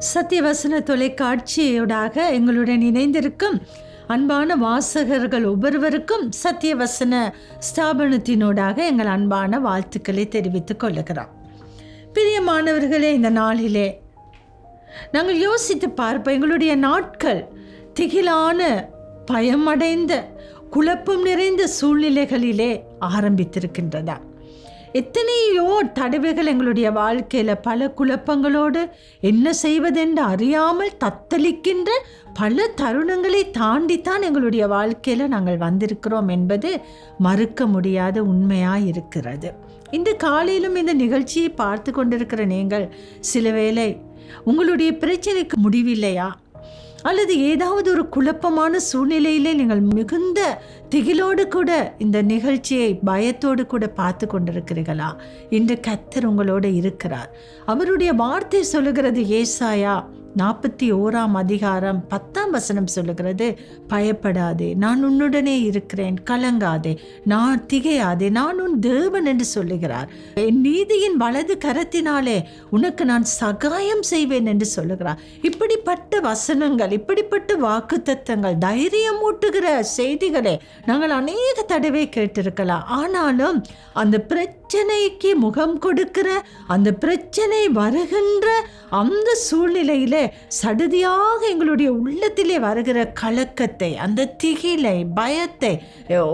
சத்தியவசன தொலைக்காட்சியோடாக எங்களுடன் இணைந்திருக்கும் அன்பான வாசகர்கள் ஒவ்வொருவருக்கும் சத்தியவசன ஸ்தாபனத்தினோடாக எங்கள் அன்பான வாழ்த்துக்களை தெரிவித்துக் கொள்ளுகிறோம். பிரியமானவர்களே, இந்த நாளிலே நாங்கள் யோசித்து பார்ப்போம். எங்களுடைய நாட்கள் திகிலான, பயமடைந்த, குழப்பம் நிறைந்த சூழ்நிலைகளிலே ஆரம்பித்திருக்கின்றதா? எத்தனையோ தடவைகள் எங்களுடைய வாழ்க்கையில் பல குழப்பங்களோடு என்ன செய்வதென்று அறியாமல் தத்தளிக்கின்ற பல தருணங்களை தாண்டித்தான் எங்களுடைய வாழ்க்கையில் நாங்கள் வந்திருக்கிறோம் என்பது மறுக்க முடியாத உண்மையாக இருக்கிறது. இந்த காலையிலும் இந்த நிகழ்ச்சியை பார்த்து கொண்டிருக்கிற நீங்கள் சில வேளை உங்களுடைய பிரச்சனைக்கு முடிவில்லையா, அல்லது ஏதாவது ஒரு குழப்பமான சூழ்நிலையிலே நீங்கள் மிகுந்த திகிலோடு கூட இந்த நிகழ்ச்சியை பயத்தோடு கூட பார்த்து கொண்டிருக்கிறீர்களா? இன்று கர்த்தர் உங்களோடு இருக்கிறார். அவருடைய வார்த்தை சொல்லுகிறது, ஏசாயா 41:10 சொல்லுகிறது, பயப்படாதே, நான் உன்னுடனே இருக்கிறேன், கலங்காதே, நான் திகையாதே, நான் உன் தேவன் என்று சொல்லுகிறார். என் நீதியின் வலது கரத்தினாலே உனக்கு நான் சகாயம் செய்வேன் என்று சொல்லுகிறார். இப்படிப்பட்ட வசனங்கள், இப்படிப்பட்ட வாக்குத்தத்தங்கள், தைரியம் ஊட்டுகிற செய்திகளை நாங்கள் அநேக தடவை கேட்டிருக்கலாம். ஆனாலும் அந்த பிரச்சனைக்கு முகம் கொடுக்கிற, அந்த பிரச்சனை வருகின்ற அந்த சூழ்நிலையிலே சடுதியாக எங்களுடைய உள்ளத்திலே வருகிற கலக்கத்தை, அந்த திகிலை, பயத்தை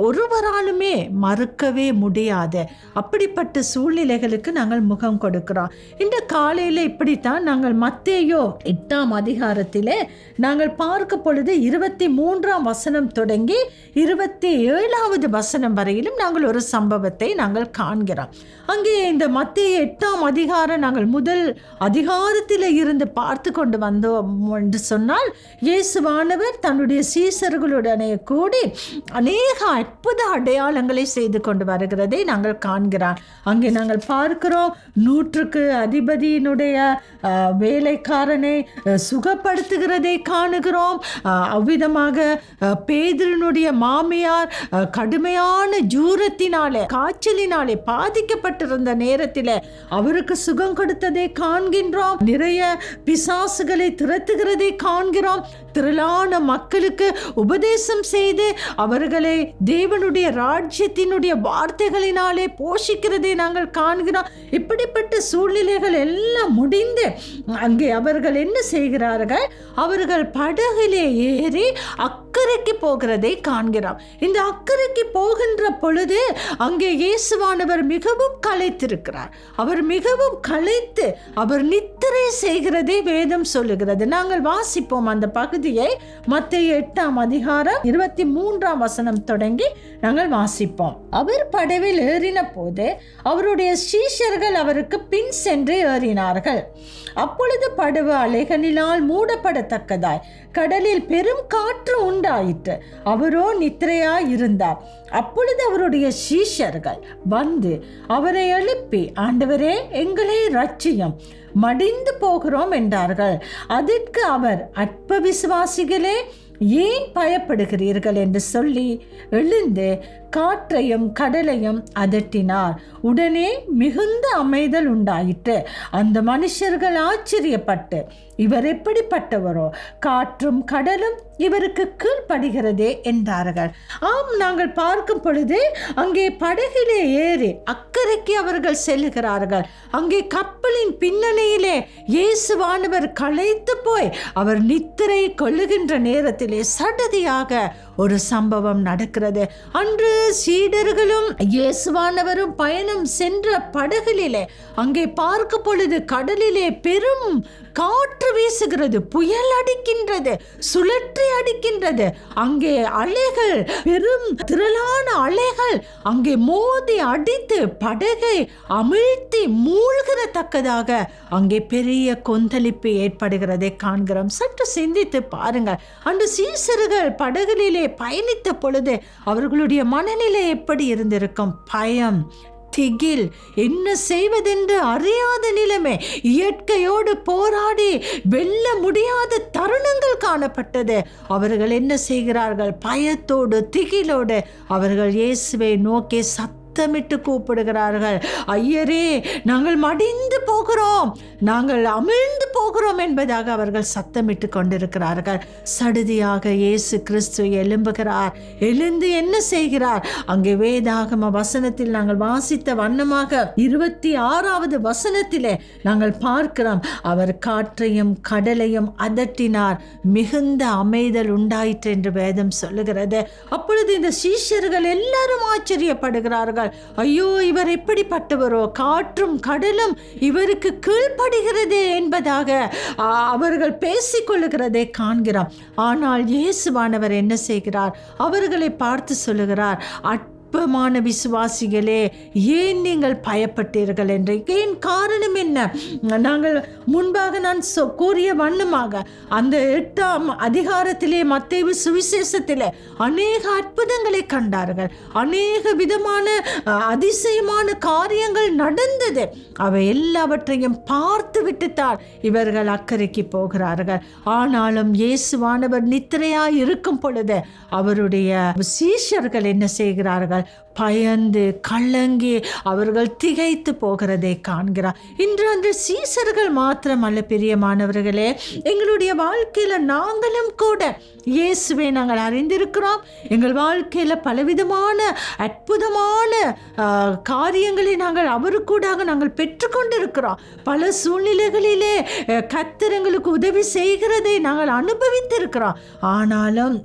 ஒருவராலுமே மறுக்கவே முடியாது. அப்படிப்பட்ட சூழ்நிலைகளுக்கு நாங்கள் முகம் கொடுக்கிறோம். இந்த காலையில் இப்படித்தான் நாங்கள் மத்தேயு 8 நாங்கள் பார்க்க பொழுது 23 தொடங்கி 27 வரையிலும் நாங்கள் ஒரு சம்பவத்தை நாங்கள் காண்கிறோம். அங்கே இந்த மத்தேயு 8 நாங்கள் முதல் அதிகாரத்தில் இருந்து பார்த்து கொண்டு வந்தோம் என்று சொன்னால், இயேசுவானவர் தன்னுடைய சீசர்களுடனே கூடி அநேக அற்புத அடையாளங்களை செய்து கொண்டு வருகிறதை நாங்கள் காண்கிறோம். அங்கே நாங்கள் பார்க்கிறோம், 100க்கு அதிபதியினுடைய வேலைக்காரனை சுகப்படுத்துகிறதை காணுகிறோம். அவ்விதமாக பேதுருனுடைய மாமியார் கடுமையான ஜூரத்தினாலே, காய்ச்சலினாலே பாதிக்கப்பட்டிருந்த நேரத்தில் அவருக்கு சுகம் கொடுத்ததை காண்கின்றோம். நிறைய பிசாசுகளை துரத்துகிறதை காண்கிறோம். திரளான மக்களுக்கு உபதேசம் செய்து அவர்களை தேவனுடைய ராஜ்யத்தினுடைய வார்த்தைகளினாலே போஷிக்கிறதை நாங்கள் காண்கிறோம். இப்படிப்பட்ட சூழ்நிலைகள் எல்லாம் முடிந்து அங்கே அவர்கள் என்ன செய்கிறார்கள்? அவர்கள் படகிலே ஏறி அக்கறைக்கு போகிறதை காண்கிறோம். இந்த அக்கறைக்கு போகின்ற பொழுது அங்கே இயேசுவானவர் மிகவும் களைத்திருக்கிறார். அவர் மிகவும் களைத்து அவர் நித்திரை செய்கிறதை வேதம் சொல்லுகிறது. நாங்கள் வாசிப்போம் அந்த பகுதியை. மத்தேயு 8:23 தொடங்கி நாங்கள் வாசிப்போம். அவர் படவில் ஏறின போது அவருடைய சீஷர்கள் அவருக்கு பின் சென்று ஏறினார்கள். அப்பொழுது படவு அலைகளினால் மூடப்படத்தக்கதாய் கடலில் பெரும் காற்று உண்டாயிற்று. அவரோ நித்திரையாய் இருந்தார். அப்பொழுது அவருடைய சீஷர்கள் வந்து அவரை எழுப்பி, ஆண்டவரே, எங்களை இரட்சியும், மடிந்து போகிறோம் என்றார்கள். அதற்கு அவர், அற்ப விசுவாசிகளே, ஏன் பயப்படுகிறீர்கள் என்று சொல்லி எழுந்து காற்றையும் கடலையும் அதட்டினார். உடனே மிகுந்த அமைதல் உண்டாயிற்று. அந்த மனுஷர்கள் ஆச்சரியப்பட்டு, இவர் எப்படிப்பட்டவரோ, காற்றும் கடலும் இவருக்கு கீழ்ப்படுகிறதே என்றார்கள். ஆம், நாங்கள் பார்க்கும் பொழுது அங்கே படகிலே ஏறி அக்கறைக்கு அவர்கள் செல்லுகிறார்கள். அங்கே கப்பலின் பின்னணியிலே இயேசுவானவர் களைத்து போய் அவர் நித்திரை கொள்ளுகின்ற நேரத்திலே சடதியாக ஒரு சம்பவம் நடக்கிறது. அன்று சீடர்களும் இயேசுவானவரும் பயணம் சென்ற படகுகளிலே அங்கே பார்க்க பொழுது கடலிலே பெரும் காற்று வீசுகிறது, புயல் அடிக்கின்றது, சுழற்றி அடிக்கின்றது. அங்கே அலைகள், பெரும் திரளான அலைகள் அங்கே மோதி அடித்து படகை அமிழ்த்தி மூழ்கிறத்தக்கதாக அங்கே பெரிய கொந்தளிப்பு ஏற்படுகிறதை காண்கிறோம். சற்று சிந்தித்து பாருங்கள். அன்று சீசர்கள் படகுகளிலே பயணித்த பொழுது அவர்களுடைய மனநிலை எப்படி இருந்திருக்கும்? பயம், திகில், என்ன செய்வதென்று அறியாத நிலைமை, இயற்கையோடு போராடி வெல்ல முடியாத தருணங்கள் காணப்பட்டது. அவர்கள் என்ன செய்கிறார்கள்? பயத்தோடு திகிலோடு அவர்கள் இயேசுவை நோக்கி சத்தமிட்டு கூப்பிடுகிறார்கள். ஐயரே, நாங்கள் மடிந்து போகிறோம், நாங்கள் அமிழ்ந்து போகிறோம் போகிறோம் என்பதாக அவர்கள் சத்தமிட்டு கொண்டிருக்கிறார்கள். சடுதியாக இயேசு கிறிஸ்து எழும்புகிறார். எழுந்து என்ன செய்கிறார்? அங்கே வேதாகம வசனத்தில் நாங்கள் வாசித்த வண்ணமாக 26வது வசனத்திலே நாங்கள் பார்க்கிறோம். அவர் காற்றையும் கடலையும் அதட்டினார், மிகுந்த அமைதல் உண்டாயிற்று என்று வேதம் சொல்லுகிறது. அப்பொழுது இந்த சீஷர்கள் எல்லாரும் ஆச்சரியப்படுகிறார்கள். ஐயோ, இவர் எப்படிப்பட்டவரோ, காற்றும் கடலும் இவருக்கு கீழ்ப்படுகிறதே என்பதாக அவர்கள் பேசிக்கொள்ளுகிறதை காண்கிறோம். ஆனால் இயேசுவானவர் என்ன செய்கிறார்? அவர்களை பார்த்து சொல்லுகிறார், அற்பமான விசுவாசிகளே, ஏன் நீங்கள் பயப்பட்டீர்கள் என்று. ஏன் காரணம் என்ன? நாங்கள் முன்பாக நான் கூறிய வண்ணமாக அந்த 8ஆம் அதிகாரத்திலே மத்தேயு சுவிசேஷத்திலே அநேக அற்புதங்களை கண்டார்கள். அநேக விதமான அதிசயமான காரியங்கள் நடந்தது. அவை எல்லாவற்றையும் பார்த்து விட்டுத்தான் இவர்கள் அக்கறைக்கு போகிறார்கள். ஆனாலும் இயேசுவானவர் நித்திரையாய் இருக்கும் பொழுது அவருடைய சீஷர்கள் என்ன செய்கிறார்கள்? பயந்து கலங்கி அவர்கள் திகைத்து போகிறதை காண்கிறார். இன்று அந்த சீஷர்கள் மாத்திரமல்ல பிரியமானவர்களே, எங்களுடைய வாழ்க்கையில நாங்களும் கூட இயேசுவை நாங்கள் அறிந்திருக்கிறோம். எங்கள் வாழ்க்கையில பலவிதமான அற்புதமான காரியங்களை நாங்கள் அவருக்கூடாக நாங்கள் பெற்றுக்கொண்டிருக்கிறோம். பல சூழ்நிலைகளிலே கர்த்தர் எங்களுக்கு உதவி செய்கிறதை நாங்கள் அனுபவித்திருக்கிறோம். ஆனாலும்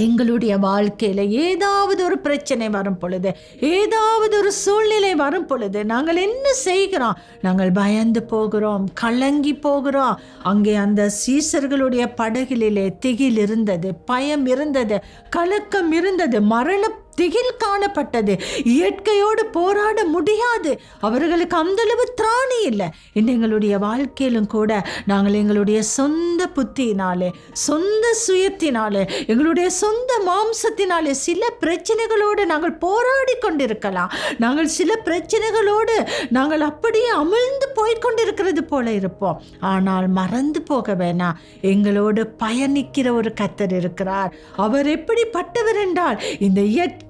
எங்களுடைய வாழ்க்கையில் ஏதாவது ஒரு பிரச்சனை வரும் பொழுது, ஏதாவது ஒரு சூழ்நிலை வரும் பொழுது நாங்கள் என்ன செய்கிறோம்? நாங்கள் பயந்து போகிறோம், கலங்கி போகிறோம். அங்கே அந்த சீஷர்களுடைய படகிலே திகில் இருந்தது, பயம் இருந்தது, கலக்கம் இருந்தது, மரண திகில் காணப்பட்டது. இயற்கையோடு போராட முடியாது. அவர்களுக்கு அந்தளவு திராணி இல்லை. எங்களுடைய வாழ்க்கையிலும் கூட நாங்கள் எங்களுடைய சொந்த புத்தியினாலே, சொந்த சுயத்தினாலே, எங்களுடைய சொந்த மாம்சத்தினாலே சில பிரச்சனைகளோடு நாங்கள் போராடி கொண்டிருக்கலாம். நாங்கள் சில பிரச்சனைகளோடு நாங்கள் அப்படியே அமிழ்ந்து போய்கொண்டிருக்கிறது போல இருப்போம். ஆனால் மறந்து போக வேணாம், எங்களோடு பயணிக்கிற ஒரு கர்த்தர் இருக்கிறார். அவர் எப்படிப்பட்டவர் என்றால், இந்த இயற்கையை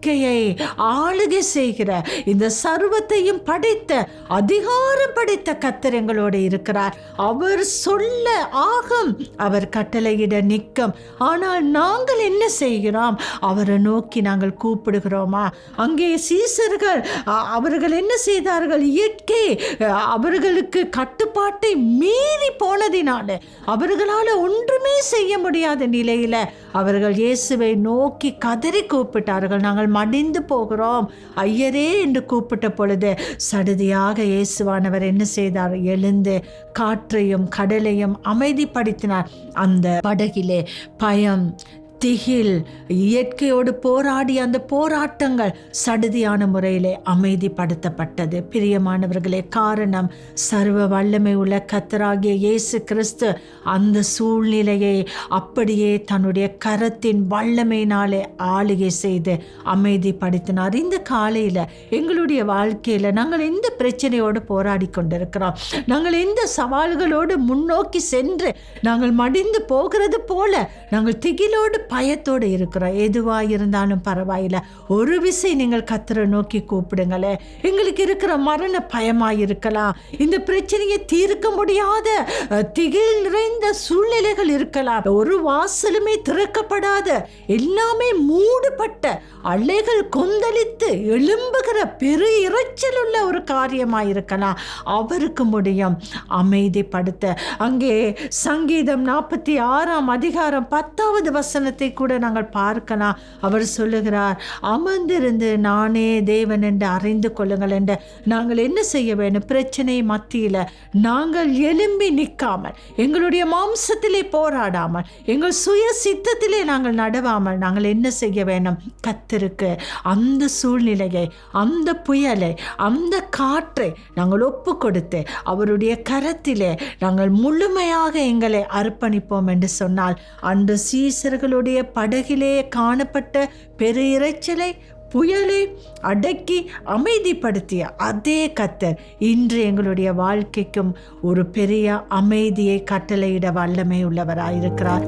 ஆளுகை செய்கிற, இந்த சர்வத்தையும் படைத்த, அதிகாரம் படைத்த கர்த்தர் எங்களோடு இருக்கிறார். அவர் சொல்ல ஆகும், அவர் கட்டளையிட நிற்கும். ஆனால் நாங்கள் என்ன செய்கிறோம்? அவரை நோக்கி நாங்கள் கூப்பிடுகிறோமா? அங்கே சீஷர்கள் அவர்கள் என்ன செய்தார்கள்? இயற்கை அவர்களுக்கு கட்டுப்பாட்டை மீறி போனதினால அவர்களால் ஒன்றுமே செய்ய முடியாத நிலையில அவர்கள் இயேசுவை நோக்கி கதறி கூப்பிட்டார்கள். நாங்கள் மடிந்து போகிறோம் ஐயரே என்று கூப்பிட்ட பொழுது சடுதியாக இயேசுவானவர் என்ன செய்தார்? எழுந்து காற்றையும் கடலையும் அமைதிப்படுத்தினார். அந்த படகிலே பயம், திகில், இயற்கையோடு போராடி அந்த போராட்டங்கள் சடுதியான முறையிலே அமைதிப்படுத்தப்பட்டது. பிரியமானவர்களே, காரணம் சர்வ வல்லமை உள்ள கர்த்தராகிய இயேசு கிறிஸ்து அந்த சூழ்நிலையை அப்படியே தன்னுடைய கரத்தின் வல்லமையினாலே ஆளுகை செய்து அமைதிப்படுத்தினார். இந்த காலையில் எங்களுடைய வாழ்க்கையில் நாங்கள் எந்த பிரச்சனையோடு போராடி கொண்டிருக்கிறோம்? நாங்கள் எந்த சவால்களோடு முன்னோக்கி சென்று நாங்கள் மடிந்து போகிறது போல நாங்கள் திகிலோடு பயத்தோடு இருக்கிறோம்? எதுவாக இருந்தாலும் பரவாயில்லை, ஒரு விசை நீங்கள் கர்த்தரை நோக்கி கூப்பிடுங்களே. எங்களுக்கு இருக்கிற மரண பயமாக இருக்கலாம், இந்த பிரச்சனையை தீர்க்க முடியாத திகில் நிறைந்த சூழ்நிலைகள் இருக்கலாம், ஒரு வாசலுமே திறக்கப்படாத, எல்லாமே மூடப்பட்ட, அலைகள் கொந்தளித்து எழும்புகிற பெரு இறைச்சல் உள்ள ஒரு காரியமாக இருக்கலாம். அவருக்கு முடியும் அமைதிப்படுத்த. அங்கே சங்கீதம் 46ஆம் அதிகாரம் 10வது வசனத்தை கூட நாங்கள் பார்க்கலாம். அவர் சொல்லுகிறார், அமர்ந்திருந்து நானே தேவன் என்று அறிந்து கொள்ளுங்கள் என்று. நாங்கள் என்ன செய்ய வேண்டும்? பிரச்சனை மத்தியில் நாங்கள் எழும்பி நிற்காமல், எங்களுடைய மாம்சத்திலே போராடாமல், எங்கள் சுய சித்தத்திலே நாங்கள் நடவாமல் நாங்கள் என்ன செய்ய வேண்டும்? கர்த்தருக்கு அந்த சூழ்நிலையை, அந்த புயலை, அந்த காற்றை நாங்கள் ஒப்பு கொடுத்து அவருடைய கரத்திலே நாங்கள் முழுமையாக எங்களை அர்ப்பணிப்போம் என்று சொன்னால், அந்த சீஷர்களுடைய படகிலே காணப்பட்ட பெரு இரைச்சலை, புயலை அடக்கி அமைதிப்படுத்திய அதே கர்த்தர் இன்று எங்களுடைய வாழ்க்கைக்கும் ஒரு பெரிய அமைதியை கட்டளையிட வல்லமை உள்ளவராயிருக்கிறார்.